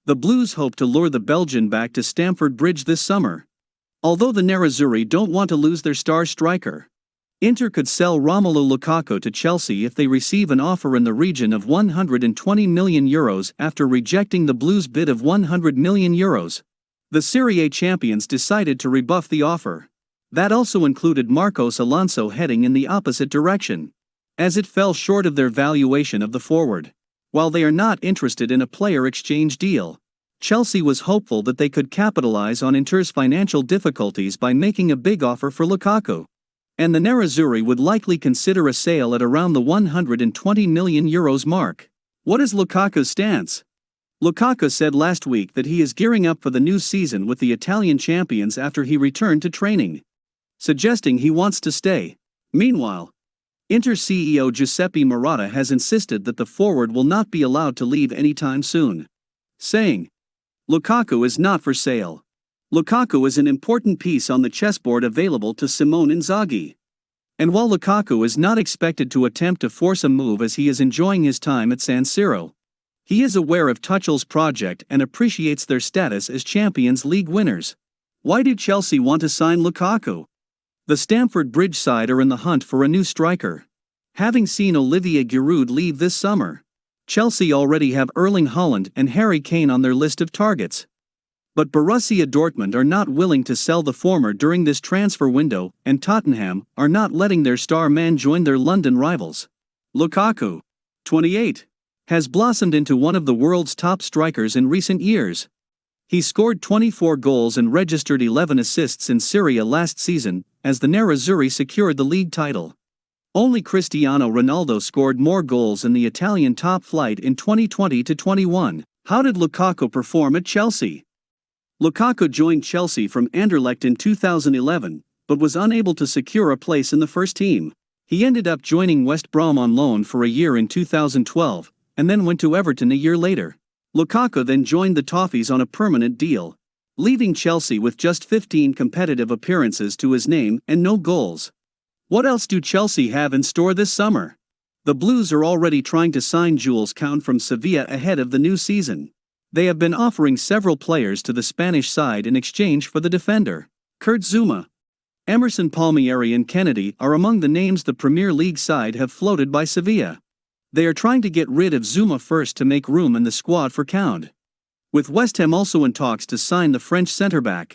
The Blues hope to lure the Belgian back to Stamford Bridge this summer. Although the Nerazzurri don't want to lose their star striker, Inter could sell Romelu Lukaku to Chelsea if they receive an offer in the region of €120 million after rejecting the Blues' bid of €100 million. The Serie A champions decided to rebuff the offer. That also included Marcos Alonso heading in the opposite direction, as it fell short of their valuation of the forward. While they are not interested in a player exchange deal, Chelsea was hopeful that they could capitalize on Inter's financial difficulties by making a big offer for Lukaku. And the Nerazzurri would likely consider a sale at around the €120 million mark. What is Lukaku's stance? Lukaku said last week that he is gearing up for the new season with the Italian champions after he returned to training, suggesting he wants to stay. Meanwhile, Inter CEO Giuseppe Marotta has insisted that the forward will not be allowed to leave anytime soon, saying, "Lukaku is not for sale. Lukaku is an important piece on the chessboard available to Simone Inzaghi." And while Lukaku is not expected to attempt to force a move as he is enjoying his time at San Siro, he is aware of Tuchel's project and appreciates their status as Champions League winners. Why did Chelsea want to sign Lukaku? The Stamford Bridge side are in the hunt for a new striker. Having seen Olivier Giroud leave this summer, Chelsea already have Erling Haaland and Harry Kane on their list of targets. But Borussia Dortmund are not willing to sell the former during this transfer window, and Tottenham are not letting their star man join their London rivals. Lukaku, 28, has blossomed into one of the world's top strikers in recent years. He scored 24 goals and registered 11 assists in Serie A last season, as the Nerazzurri secured the league title. Only Cristiano Ronaldo scored more goals in the Italian top flight in 2020-21. How did Lukaku perform at Chelsea? Lukaku joined Chelsea from Anderlecht in 2011, but was unable to secure a place in the first team. He ended up joining West Brom on loan for a year in 2012, and then went to Everton a year later. Lukaku then joined the Toffees on a permanent deal, leaving Chelsea with just 15 competitive appearances to his name and no goals. What else do Chelsea have in store this summer? The Blues are already trying to sign Jules Koundé from Sevilla ahead of the new season. They have been offering several players to the Spanish side in exchange for the defender. Kurt Zouma, Emerson Palmieri and Kennedy are among the names the Premier League side have floated by Sevilla. They are trying to get rid of Zouma first to make room in the squad for Koundé, with West Ham also in talks to sign the French centre-back.